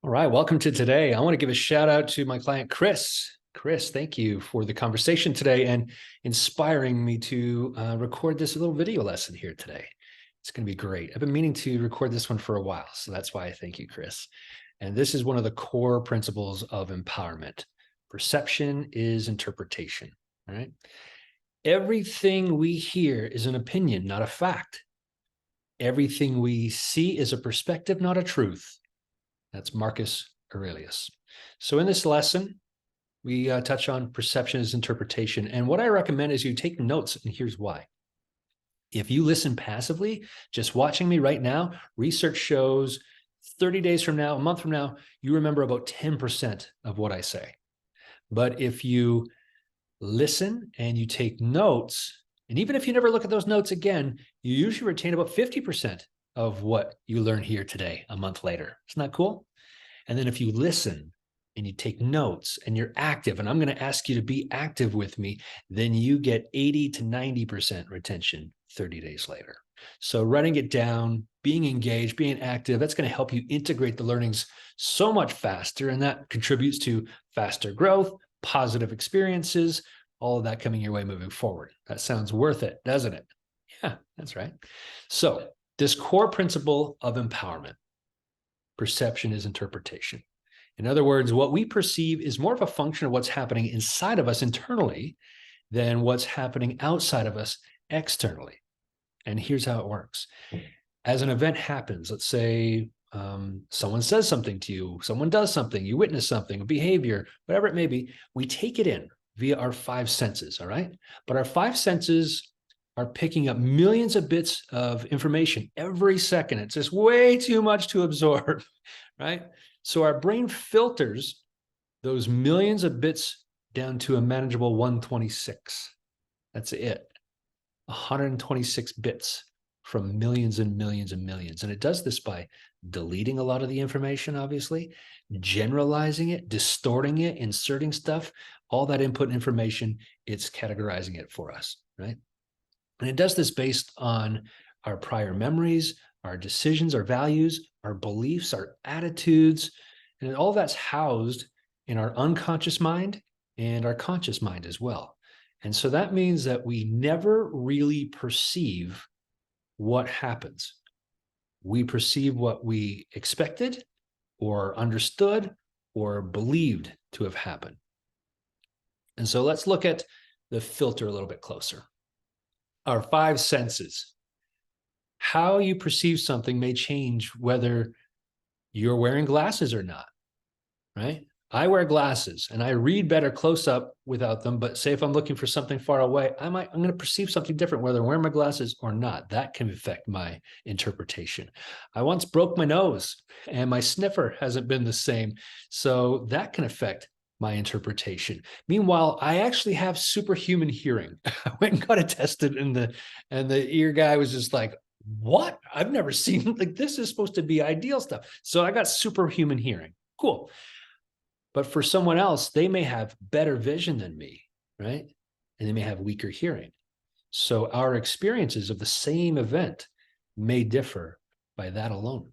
All right, welcome to today. I want to give a shout out to my client, Chris. Chris, thank you for the conversation today and inspiring me to record this little video lesson here today. It's going to be great. I've been meaning to record this one for a while, so that's why I thank you, Chris. And this is one of the core principles of empowerment. Perception is interpretation, all right? Everything we hear is an opinion, not a fact. Everything we see is a perspective, not a truth. That's Marcus Aurelius. So in this lesson, we touch on perception as interpretation. And what I recommend is you take notes, and here's why. If you listen passively, just watching me right now, research shows 30 days from now, a month from now, you remember about 10% of what I say. But if you listen and you take notes, and even if you never look at those notes again, you usually retain about 50% of what you learn here today, a month later. Isn't that cool? And then if you listen and you take notes and you're active, and I'm going to ask you to be active with me, then you get 80 to 90% retention 30 days later. So writing it down, being engaged, being active, that's going to help you integrate the learnings so much faster. And that contributes to faster growth, positive experiences, all of that coming your way moving forward. That sounds worth it, doesn't it? Yeah, that's right. So this core principle of empowerment, perception is interpretation. In other words, what we perceive is more of a function of what's happening inside of us internally than what's happening outside of us externally. And here's how it works. As an event happens, let's say someone says something to you, someone does something, you witness something, a behavior, whatever it may be, we take it in via our five senses, all right? But our five senses are picking up millions of bits of information every second. It's just way too much to absorb, right? So our brain filters those millions of bits down to a manageable 126. That's it. 126 bits from millions and millions and millions. And it does this by deleting a lot of the information, obviously, generalizing it, distorting it, inserting stuff, all that input information, it's categorizing it for us, right? And it does this based on our prior memories, our decisions, our values, our beliefs, our attitudes, and all that's housed in our unconscious mind and our conscious mind as well. And so that means that we never really perceive what happens. We perceive what we expected or understood or believed to have happened. And so let's look at the filter a little bit closer. Our five senses. How you perceive something may change whether you're wearing glasses or not, right? I wear glasses and I read better close up without them, but say if I'm looking for something far away, I'm going to perceive something different whether I'm wearing my glasses or not. That can affect my interpretation. I once broke my nose and my sniffer hasn't been the same, so that can affect my interpretation. Meanwhile, I actually have superhuman hearing. I went and got it tested, and the ear guy was just like, "What? I've never seen like this is supposed to be ideal stuff." So I got superhuman hearing. Cool. But for someone else, they may have better vision than me, right? And they may have weaker hearing. So our experiences of the same event may differ by that alone.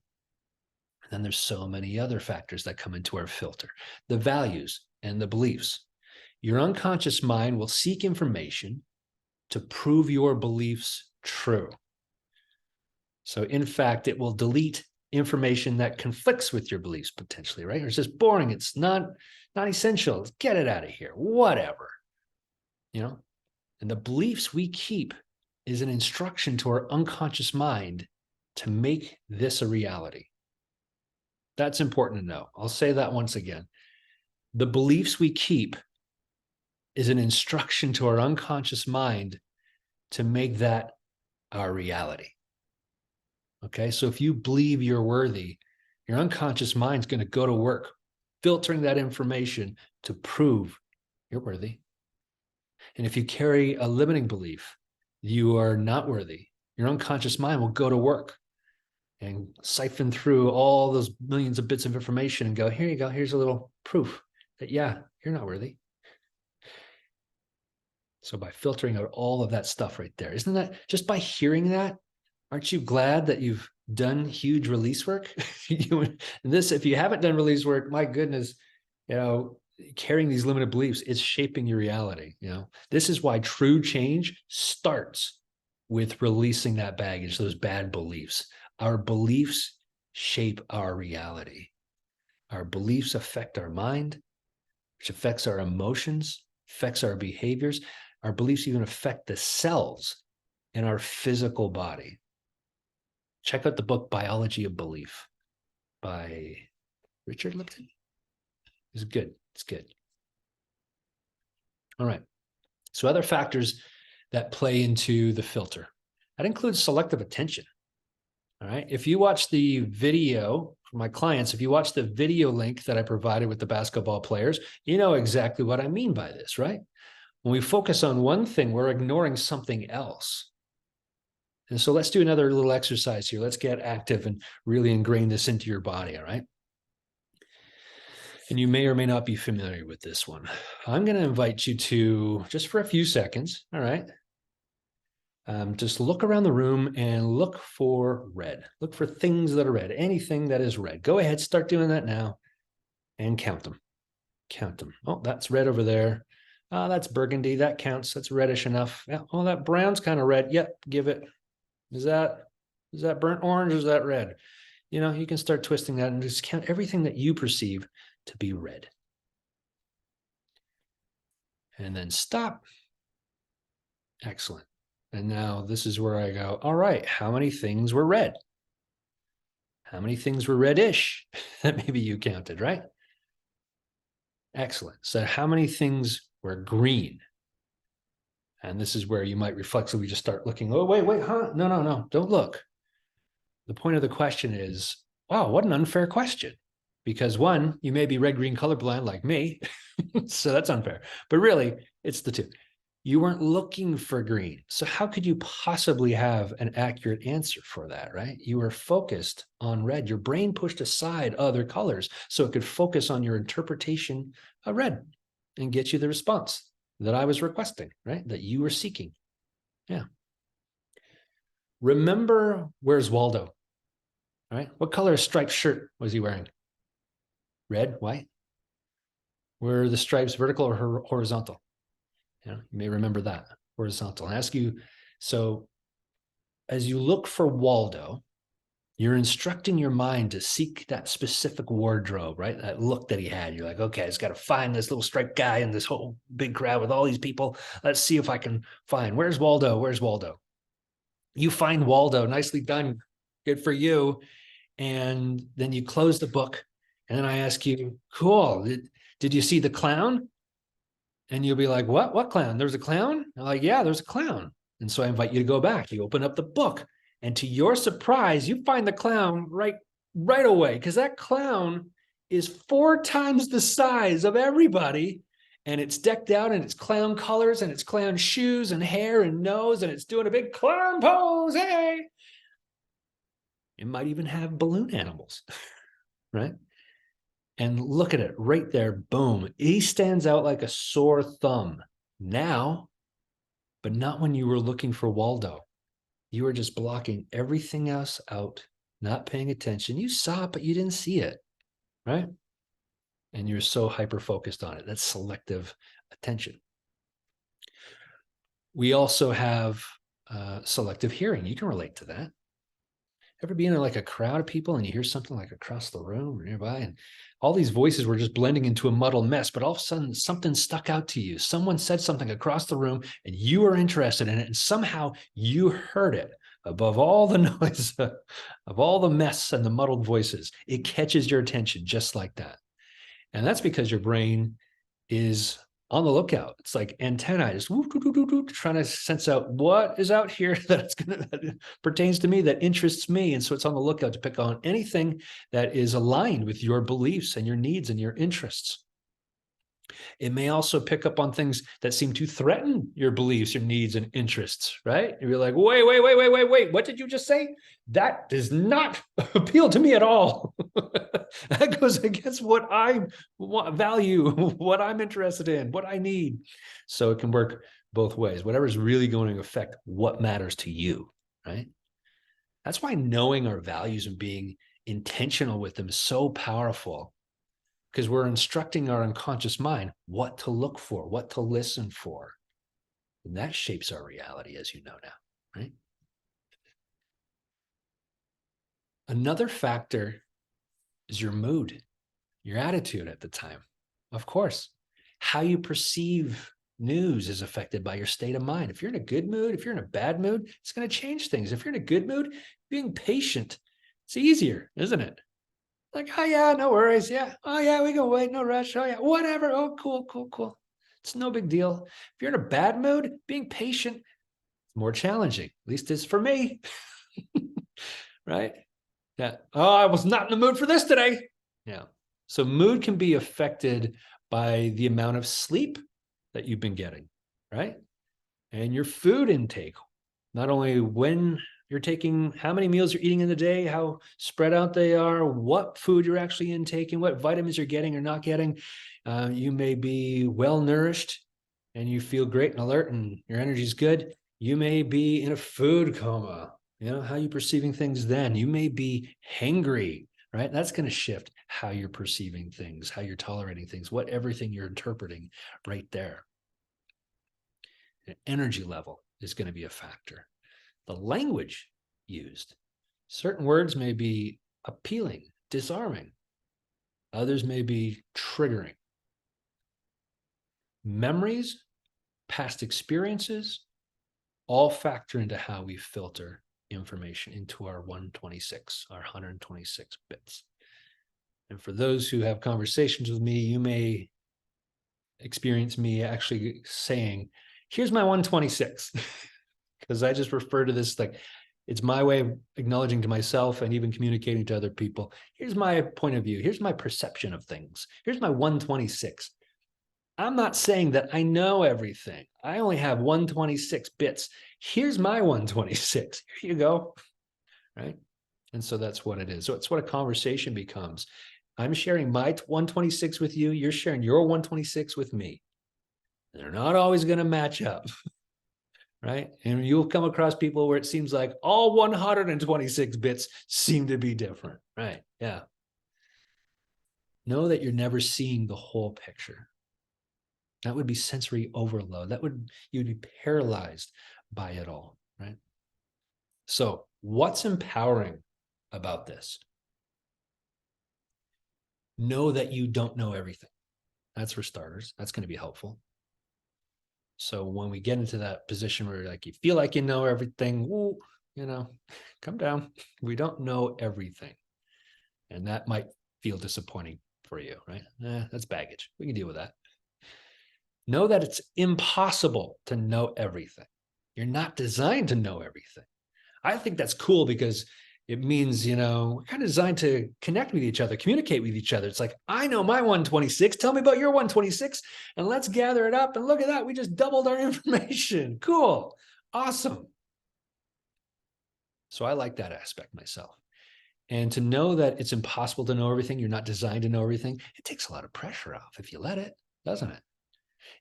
And then there's so many other factors that come into our filter. The values and the beliefs. Your unconscious mind will seek information to prove your beliefs true. So in fact, it will delete information that conflicts with your beliefs potentially, right? Or it's just boring. It's not essential. Get it out of here. Whatever, you know? And the beliefs we keep is an instruction to our unconscious mind to make this a reality. That's important to know. I'll say that once again. The beliefs we keep is an instruction to our unconscious mind to make that our reality. Okay, so if you believe you're worthy, your unconscious mind's going to go to work filtering that information to prove you're worthy. And if you carry a limiting belief, you are not worthy, your unconscious mind will go to work and siphon through all those millions of bits of information and go, here you go, here's a little proof that, yeah, you're not worthy. So by filtering out all of that stuff right there, isn't that, just by hearing that, aren't you glad that you've done huge release work, if you haven't done release work, my goodness, carrying these limited beliefs, it's shaping your reality. This is why true change starts with releasing that baggage, those bad beliefs. Our beliefs shape our reality. Our beliefs affect our mind, which affects our emotions, affects our behaviors. Our beliefs even affect the cells in our physical body. Check out the book Biology of Belief by Richard Lipton. It's good. It's good. All right. So other factors that play into the filter, that includes selective attention. All right. If you watch the video for my clients, if you watch the video link that I provided with the basketball players, you know exactly what I mean by this, right? When we focus on one thing, we're ignoring something else. And so let's do another little exercise here. Let's get active and really ingrain this into your body, all right? And you may or may not be familiar with this one. I'm going to invite you to, just for a few seconds, all right, just look around the room and look for red. Look for things that are red, anything that is red. Go ahead, start doing that now and count them. Count them. Oh, that's red over there. That's burgundy. That counts. That's reddish enough. Yeah. Oh, that brown's kind of red. Yep, give it. Is that burnt orange or is that red? You can start twisting that and just count everything that you perceive to be red. And then stop. Excellent. And now this is where I go, all right, how many things were red? How many things were reddish that maybe you counted, right? Excellent. So how many things were green? And this is where you might reflexively just start looking, oh, wait, huh? No, don't look. The point of the question is, wow, what an unfair question. Because one, you may be red-green colorblind like me, so that's unfair. But really, it's the two. You weren't looking for green. So how could you possibly have an accurate answer for that, right? You were focused on red. Your brain pushed aside other colors so it could focus on your interpretation of red and get you the response that I was requesting, right? That you were seeking. Yeah. Remember, where's Waldo? All right. What color striped shirt was he wearing? Red, white? Were the stripes vertical or horizontal? You may remember that. Horizontal. I ask you, so as you look for Waldo, you're instructing your mind to seek that specific wardrobe, right? That look that he had. You're like, okay, I just got to find this little striped guy in this whole big crowd with all these people. Let's see if I can find, where's Waldo? Where's Waldo? You find Waldo. Nicely done. Good for you. And then you close the book. And then I ask you, cool. Did you see the clown? And you'll be like, what clown? There's a clown? I'm like, yeah, there's a clown. And so I invite you to go back. You open up the book. And to your surprise, you find the clown right away, because that clown is 4 times the size of everybody. And it's decked out in its clown colors and its clown shoes and hair and nose. And it's doing a big clown pose. Hey. It might even have balloon animals, right? And look at it right there. Boom. He stands out like a sore thumb now, but not when you were looking for Waldo. You were just blocking everything else out, not paying attention. You saw it, but you didn't see it, right? And you're so hyper-focused on it. That's selective attention. We also have selective hearing. You can relate to that. Ever be in like a crowd of people and you hear something like across the room or nearby, and all these voices were just blending into a muddled mess, but all of a sudden something stuck out to you. Someone said something across the room and you were interested in it, and somehow you heard it above all the noise of all the mess and the muddled voices. It catches your attention just like that. And that's because your brain is on the lookout. It's like antennae, just trying to sense out what is out here that pertains to me, that interests me. And so it's on the lookout to pick on anything that is aligned with your beliefs and your needs and your interests. It may also pick up on things that seem to threaten your beliefs, your needs, and interests, right? You're like, wait, what did you just say? That does not appeal to me at all. That goes against what I value, what I'm interested in, what I need. So it can work both ways. Whatever is really going to affect what matters to you, right? That's why knowing our values and being intentional with them is so powerful, because we're instructing our unconscious mind what to look for, what to listen for. And that shapes our reality, as you know now, right? Another factor is your mood, your attitude at the time. Of course, how you perceive news is affected by your state of mind. If you're in a good mood, if you're in a bad mood, it's going to change things. If you're in a good mood, being patient, it's easier, isn't it? Like, oh yeah, no worries. Yeah. Oh yeah, we can wait, no rush. Oh yeah, whatever. Oh, cool, cool, cool. It's no big deal. If you're in a bad mood, being patient is more challenging. At least it's for me. Right? Yeah. Oh, I was not in the mood for this today. Yeah. So mood can be affected by the amount of sleep that you've been getting, right? And your food intake, not only when you're taking, how many meals you're eating in the day, how spread out they are, what food you're actually intaking, what vitamins you're getting or not getting. You may be well nourished and you feel great and alert and your energy is good. You may be in a food coma. You know, how you perceiving things then. You may be hangry, right? That's going to shift how you're perceiving things, how you're tolerating things, what everything you're interpreting right there. An energy level is going to be a factor. The language used. Certain words may be appealing, disarming. Others may be triggering. Memories, past experiences, all factor into how we filter information into our 126, our 126 bits. And for those who have conversations with me, you may experience me actually saying, here's my 126. Because I just refer to this like it's my way of acknowledging to myself and even communicating to other people. Here's my point of view. Here's my perception of things. Here's my 126. I'm not saying that I know everything. I only have 126 bits. Here's my 126. Here you go. Right. And so that's what it is. So it's what a conversation becomes. I'm sharing my 126 with you. You're sharing your 126 with me. They're not always going to match up. Right? And you'll come across people where it seems like all 126 bits seem to be different. Right. Yeah. Know that you're never seeing the whole picture. That would be sensory overload. You'd be paralyzed by it all. Right. So, what's empowering about this? Know that you don't know everything. That's for starters. That's going to be helpful. So when we get into that position where like you feel like you know everything, ooh, you know, come down. We don't know everything. And that might feel disappointing for you, right? That's baggage. We can deal with that. Know that it's impossible to know everything. You're not designed to know everything. I think that's cool because it means, you know, we're kind of designed to connect with each other, communicate with each other. It's like, I know my 126. Tell me about your 126 and let's gather it up. And look at that. We just doubled our information. Cool. Awesome. So I like that aspect myself. And to know that it's impossible to know everything, you're not designed to know everything, it takes a lot of pressure off if you let it, doesn't it?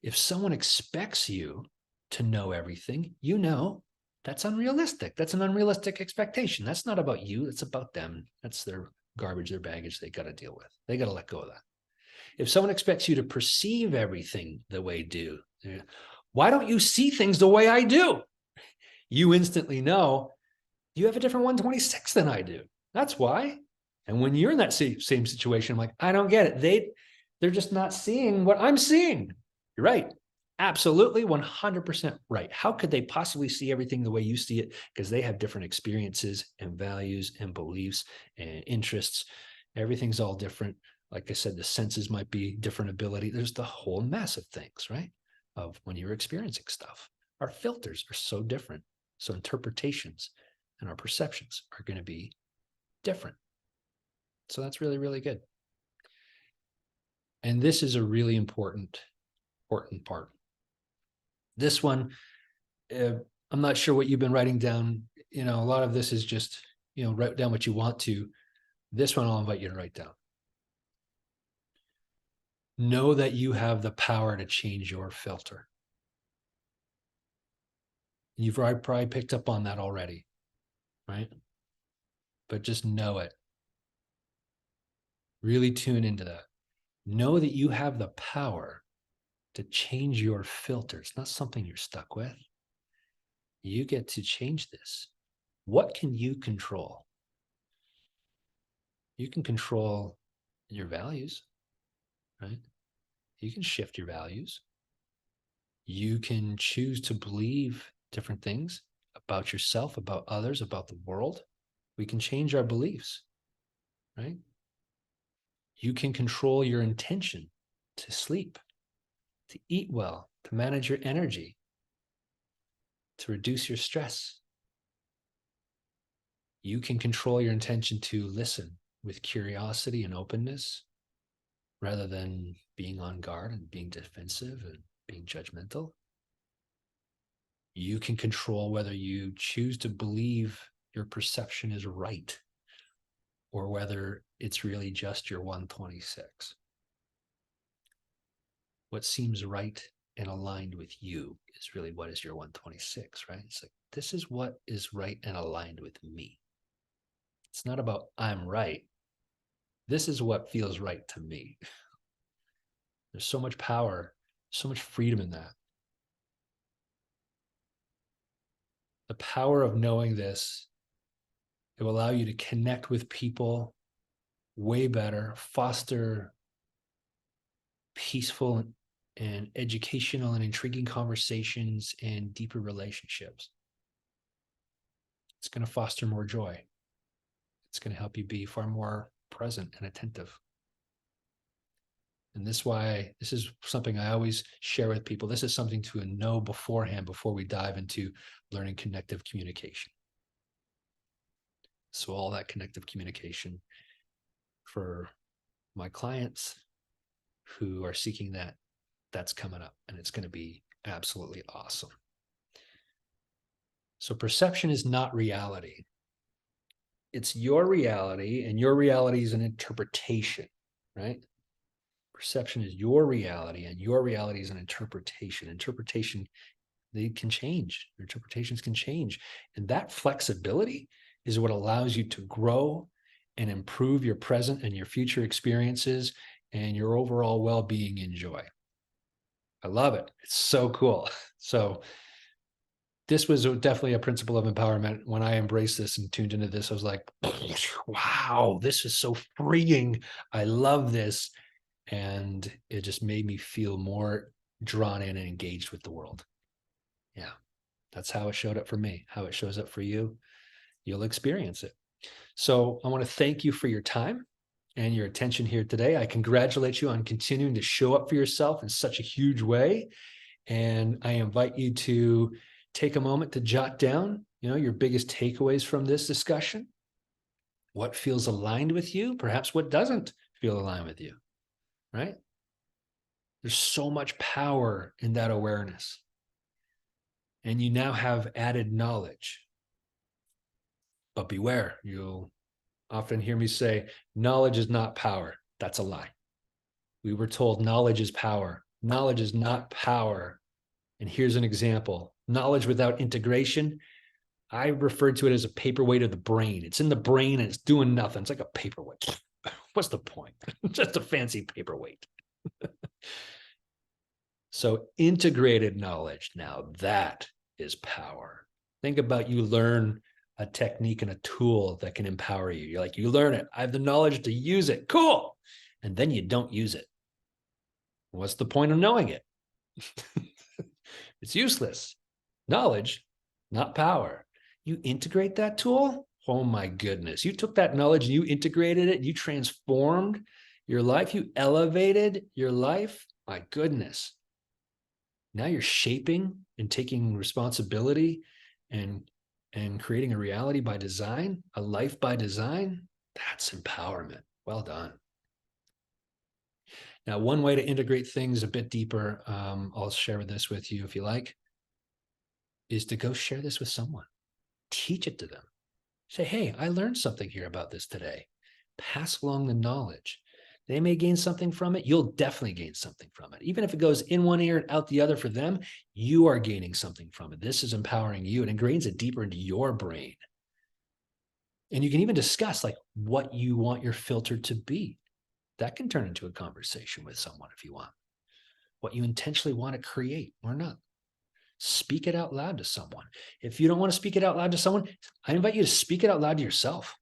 If someone expects you to know everything, you know, that's unrealistic. That's an unrealistic expectation. That's not about you. It's about them. That's their garbage, their baggage they got to deal with. They got to let go of that. If someone expects you to perceive everything the way do, why don't you see things the way I do? You instantly know you have a different 126 than I do. That's why. And when you're in that same situation, I'm like, I don't get it. They're just not seeing what I'm seeing. You're right. Absolutely 100% right. How could they possibly see everything the way you see it? Because they have different experiences and values and beliefs and interests. Everything's all different. Like I said, the senses might be different ability. There's the whole mess of things, right? Of when you're experiencing stuff. Our filters are so different. So interpretations and our perceptions are going to be different. So that's really, really good. And this is a really important part. This one, I'm not sure what you've been writing down. You know, a lot of this is just, you know, write down what you want to. This one I'll invite you to write down. Know that you have the power to change your filter. You've probably picked up on that already, right? but just know it. Really tune into that. Know that you have the power to change your filter. It's not something you're stuck with. You get to change this. What can you control? You can control your values, right? You can shift your values. You can choose to believe different things about yourself, about others, about the world. We can change our beliefs, right? You can control your intention to sleep, to eat well, to manage your energy, to reduce your stress. You can control your intention to listen with curiosity and openness rather than being on guard and being defensive and being judgmental. You can control whether you choose to believe your perception is right or whether it's really just your 126. What seems right and aligned with you is really what is your 126, right? It's like, this is what is right and aligned with me. It's not about I'm right. This is what feels right to me. There's so much power, so much freedom in that. The power of knowing this, it will allow you to connect with people way better, foster peaceful and educational and intriguing conversations and deeper relationships. It's going to foster more joy. It's going to help you be far more present and attentive. And this is something I always share with people. This is something to know beforehand before we dive into learning connective communication. So all that connective communication for my clients who are seeking that, that's coming up and it's going to be absolutely awesome. So perception is not reality. It's your reality, and your reality is an interpretation, right? Perception is your reality, and your reality is an interpretation. Interpretation, they can change. Interpretations can change. And that flexibility is what allows you to grow and improve your present and your future experiences and your overall well-being and joy. I love it. It's so cool. So this was definitely a principle of empowerment. When I embraced this and tuned into this, I was like, wow, this is so freeing. I love this. And it just made me feel more drawn in and engaged with the world. Yeah, that's how it showed up for me. How it shows up for you, you'll experience it. So I want to thank you for your time and your attention here today. I congratulate you on continuing to show up for yourself in such a huge way. And I invite you to take a moment to jot down, your biggest takeaways from this discussion. What feels aligned with you, perhaps what doesn't feel aligned with you, right? There's so much power in that awareness. And you now have added knowledge. But beware, you'll often hear me say, knowledge is not power. That's a lie. We were told knowledge is power. Knowledge is not power. And here's an example. Knowledge without integration, I refer to it as a paperweight of the brain. It's in the brain and it's doing nothing. It's like a paperweight. What's the point? Just a fancy paperweight. So integrated knowledge, now that is power. Think about you learn a technique and a tool that can empower you. You're like, you learn it. I have the knowledge to use it. Cool. And then you don't use it. What's the point of knowing it? It's useless. Knowledge, not power. You integrate that tool. Oh my goodness. You took that knowledge and you integrated it. You transformed your life. You elevated your life. My goodness. Now you're shaping and taking responsibility and creating a reality by design, a life by design. That's empowerment. Well done. Now, one way to integrate things a bit deeper, I'll share this with you if you like, is to go share this with someone. Teach it to them. Say, hey, I learned something here about this today. Pass along the knowledge. They may gain something from it. You'll definitely gain something from it. Even if it goes in one ear and out the other for them, you are gaining something from it. This is empowering you. It ingrains it deeper into your brain. And you can even discuss like what you want your filter to be. That can turn into a conversation with someone if you want. What you intentionally want to create or not. Speak it out loud to someone. If you don't want to speak it out loud to someone, I invite you to speak it out loud to yourself.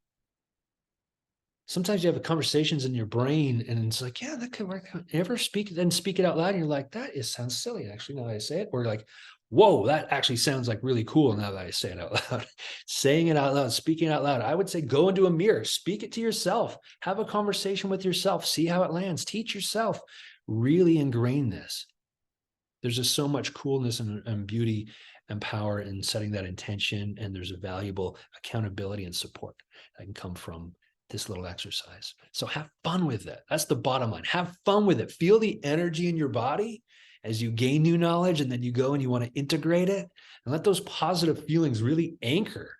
Sometimes you have conversations in your brain and it's like, yeah, that could work. Ever speak it out loud and you're like, that sounds silly actually now that I say it. Or like, whoa, that actually sounds like really cool now that I say it out loud. Saying it out loud, speaking it out loud. I would say go into a mirror, speak it to yourself, have a conversation with yourself, see how it lands, teach yourself, really ingrain this. There's just so much coolness and beauty and power in setting that intention. And there's a valuable accountability and support that can come from this little exercise. So have fun with it. That's the bottom line. Have fun with it. Feel the energy in your body as you gain new knowledge, and then you go and you want to integrate it, and let those positive feelings really anchor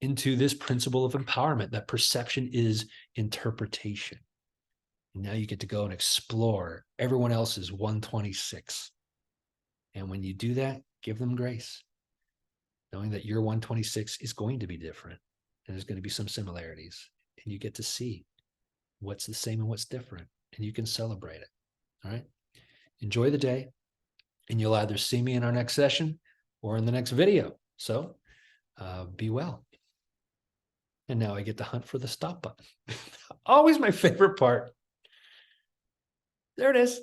into this principle of empowerment, that perception is interpretation. And now you get to go and explore everyone else's 126. And when you do that, give them grace, knowing that your 126 is going to be different and there's going to be some similarities. And you get to see what's the same and what's different, and you can celebrate it. All right. Enjoy the day, and you'll either see me in our next session or in the next video. So be well. And now I get to hunt for the stop button. Always my favorite part. There it is.